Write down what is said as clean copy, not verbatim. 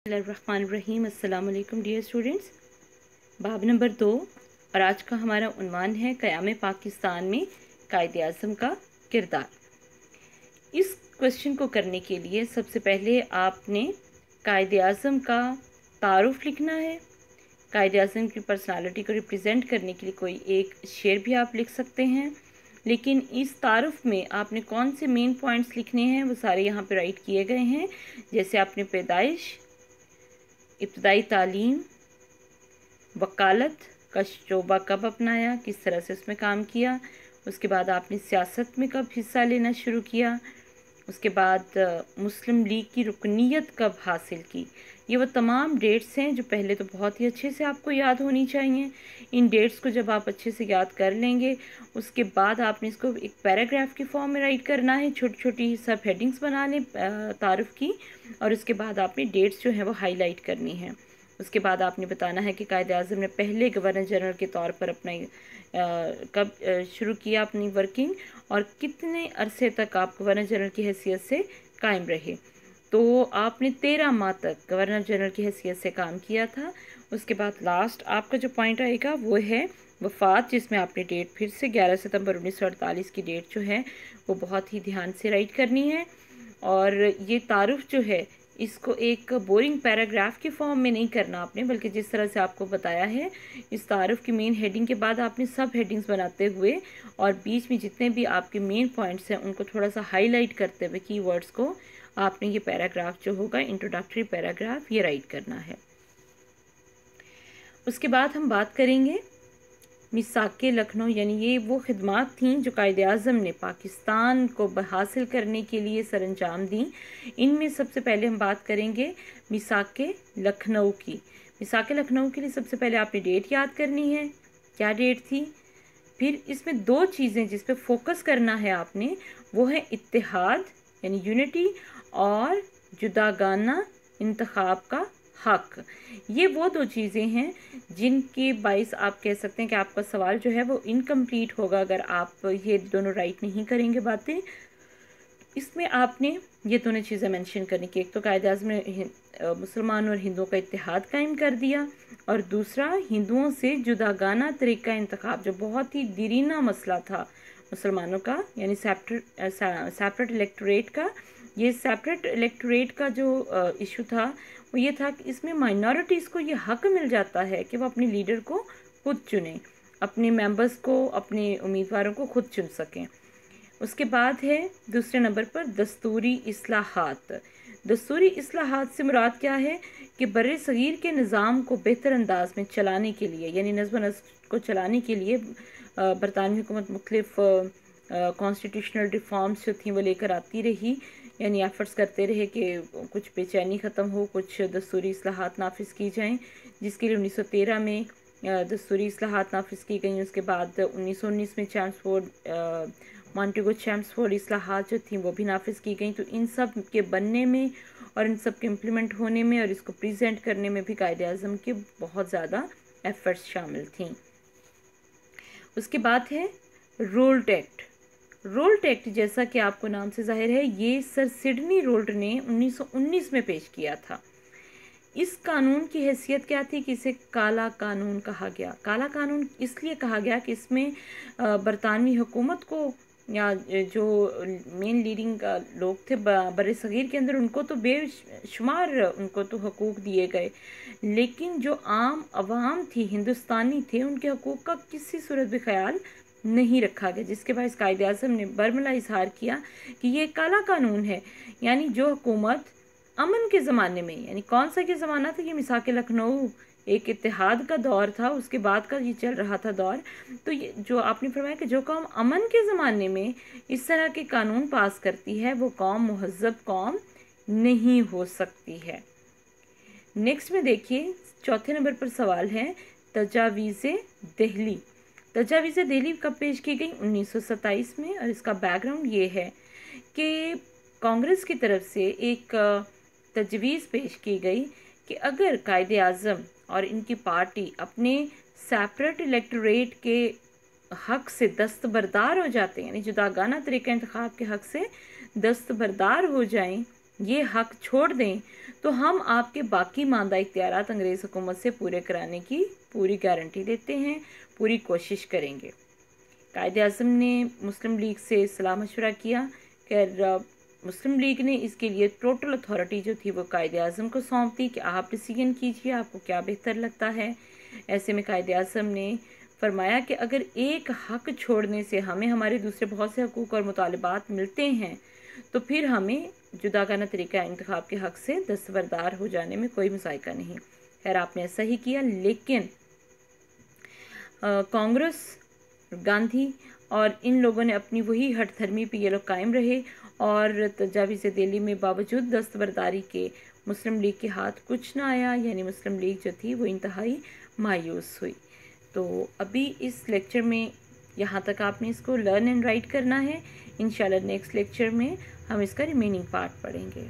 बिस्मिल्लाहिर्रहमानिर्रहीम। अस्सलाम वालेकुम डियर स्टूडेंट्स। बाब नंबर 2 और आज का हमारा उन्वान है क़याम पाकिस्तान में कायदे आज़म का किरदार। इस क्वेश्चन को करने के लिए सबसे पहले आपने कायदे आज़म का तारुफ लिखना है। कायदे आज़म की पर्सनालिटी को रिप्रेजेंट करने के लिए कोई एक शेर भी आप लिख सकते हैं, लेकिन इस तारुफ में आपने कौन से मेन पॉइंट्स लिखने हैं वो सारे यहाँ पे राइट किए गए हैं। जैसे आपने पैदाइश, इब्तदाई तालीम, वकालत का शोबा कब अपनाया, किस तरह से उसमें काम किया, उसके बाद आपने सियासत में कब हिस्सा लेना शुरू किया, उसके बाद मुस्लिम लीग की रुकनीयत कब हासिल की। ये वो तमाम डेट्स हैं जो पहले तो बहुत ही अच्छे से आपको याद होनी चाहिए। इन डेट्स को जब आप अच्छे से याद कर लेंगे उसके बाद आपने इसको एक पैराग्राफ की फॉर्म में राइट करना है। छोटी छोटी सब हेडिंग्स बना लें तारुफ की, और उसके बाद आपने डेट्स जो हैं वो हाईलाइट करनी है। उसके बाद आपने बताना है कि कायदे आज़म ने पहले गवर्नर जनरल के तौर पर अपना कब शुरू किया अपनी वर्किंग, और कितने अरसे तक आप गवर्नर जनरल की हैसियत से कायम रहे। तो आपने 13 माह तक गवर्नर जनरल की हैसियत से काम किया था। उसके बाद लास्ट आपका जो पॉइंट आएगा वो है वफ़ात, जिसमें आपने डेट फिर से 11 सितंबर 1948 की डेट जो है वो बहुत ही ध्यान से राइट करनी है। और ये तारुफ जो है इसको एक बोरिंग पैराग्राफ की फॉर्म में नहीं करना आपने, बल्कि जिस तरह से आपको बताया है इस तारुफ की मेन हेडिंग के बाद आपने सब हेडिंग्स बनाते हुए और बीच में जितने भी आपके मेन पॉइंट्स हैं उनको थोड़ा सा हाईलाइट करते हुए कीवर्ड्स को आपने ये पैराग्राफ जो होगा इंट्रोडक्टरी पैराग्राफ ये राइट करना है। उसके बाद हम बात करेंगे मिसाके लखनऊ, यानी ये वो खिदमात थीं जो कायदे आज़म ने पाकिस्तान को हासिल करने के लिए सरअंजाम दी। इनमें सबसे पहले हम बात करेंगे मिसाके लखनऊ की। मिसाके लखनऊ के लिए सबसे पहले आपने डेट याद करनी है, क्या डेट थी। फिर इसमें दो चीज़ें जिस पे फोकस करना है आपने, वो है इत्तेहाद यानी यूनिटी और जुदागाना इंतखाब का हक। ये वो दो चीज़ें हैं जिनके बाइस आप कह सकते हैं कि आपका सवाल जो है वो इनकम्प्लीट होगा अगर आप ये दोनों राइट नहीं करेंगे बातें। इसमें आपने ये दोनों चीज़ें मेंशन करने की, एक तो कायदे आज़म ने मुसलमान और हिंदुओं का इत्तेहाद कायम कर दिया, और दूसरा हिंदुओं से जुदागाना तरीका इंतखाब, जो बहुत ही दीरीना मसला था मुसलमानों का, यानी सेपरेट इलेक्टोरेट का। ये सेपरेट इलेक्टोरेट का जो इशू था वो ये था कि इसमें माइनॉरिटीज़ को ये हक मिल जाता है कि वो अपने लीडर को खुद चुनें, अपने मेंबर्स को, अपने उम्मीदवारों को खुद चुन सकें। उसके बाद है दूसरे नंबर पर दस्तूरी इस्लाहात। दस्तूरी इस्लाहात से मुराद क्या है कि बर्रे सगीर के निज़ाम को बेहतर अंदाज में चलाने के लिए, यानी नज़्म व नस्क को चलाने के लिए बरतानवी हुकूमत मुख्तलिफ कॉन्स्टिट्यूशनल रिफॉर्म्स जो थी वो लेकर आती रही, यानी एफर्ट्स करते रहे कि कुछ बेचैनी ख़त्म हो, कुछ दस्तूरी इस्लाहात नाफिज की जाएं, जिसके लिए 1913 में दस्तूरी इस्लाहात नाफिज की गई। उसके बाद 1919 में मॉन्टेगो चैम्सफोर्ड इस्लाहात जो थी वो भी नाफिज की गई। तो इन सब के बनने में और इन सब के इम्प्लीमेंट होने में और इसको प्रेजेंट करने में भी कायदे आज़म के बहुत ज़्यादा एफर्ट्स शामिल थी। उसके बाद है रोल्ट एक्ट। रोल्ट एक्ट जैसा कि आपको नाम से जाहिर है ये सर सिडनी रोल्ट ने 1919 में पेश किया था। इस कानून की हैसियत क्या थी कि इसे काला कानून कहा गया। काला कानून इसलिए कहा गया कि इसमें बरतानवी हुकूमत को या जो मेन लीडिंग लोग थे बर्रे सगीर के अंदर, उनको तो बेशुमार उनको तो हकूक़ दिए गए, लेकिन जो आम अवाम थी, हिंदुस्तानी थे, उनके हकूक़ का किसी सूरत भी ख्याल नहीं रखा गया, जिसके बाद कायदे आज़म ने बरमला इजहार किया कि ये काला कानून है। यानी जो हुकूमत अमन के ज़माने में, यानी कौन सा के ज़माना था, ये मिसाके लखनऊ एक इत्तेहाद का दौर था, उसके बाद का ये चल रहा था दौर। तो ये जो आपने फरमाया कि जो कौम अमन के ज़माने में इस तरह के कानून पास करती है वो कौम मुहज़्ज़ब कौम नहीं हो सकती है। नेक्स्ट में देखिए चौथे नंबर पर सवाल है तजावीज़े दिल्ली। तजावीज़े दिल्ली कब पेश की गई? 1927 में। और इसका बैकग्राउंड ये है कि कांग्रेस की तरफ से एक तजवीज़ पेश की गई कि अगर कायदे आज़म और इनकी पार्टी अपने सेपरेट इलेक्टोरेट के हक से दस्तबरदार हो जाते हैं, यानी जुदागाना तरीका इंतखाब के हक से दस्तबरदार हो जाएं, ये हक छोड़ दें तो हम आपके बाकी मानदा इख्तियारात अंग्रेज़ हुकूमत से पूरे कराने की पूरी गारंटी देते हैं, पूरी कोशिश करेंगे। कायद-ए-आज़म ने मुस्लिम लीग से सलाह मशवरा किया। खैर मुस्लिम लीग ने इसके लिए टोटल अथॉरिटी जो थी वो कायद-ए-आज़म को सौंप दी कि आप डिसीजन कीजिए, आपको क्या बेहतर लगता है। ऐसे में कायद-ए-आज़म ने फरमाया कि अगर एक हक छोड़ने से हमें हमारे दूसरे बहुत से हकूक़ और मुतालबात मिलते हैं तो फिर हमें जुदागाना तरीका इंतखाब के हक से दस्तबरदार हो जाने में कोई मज़ायका नहीं। खैर आपने ऐसा ही किया, लेकिन कांग्रेस, गांधी और इन लोगों ने अपनी वही हठधर्मी पे ये लोग कायम रहे और तजावीज़ दिल्ली में बावजूद दस्तबरदारी के मुस्लिम लीग के हाथ कुछ ना आया, यानी मुस्लिम लीग जो थी वो इंतहाई मायूस हुई। तो अभी इस लेक्चर में यहाँ तक आपने इसको लर्न एंड राइट करना है। इंशाल्लाह नेक्स्ट लेक्चर में हम इसका रिमेनिंग पार्ट पढ़ेंगे।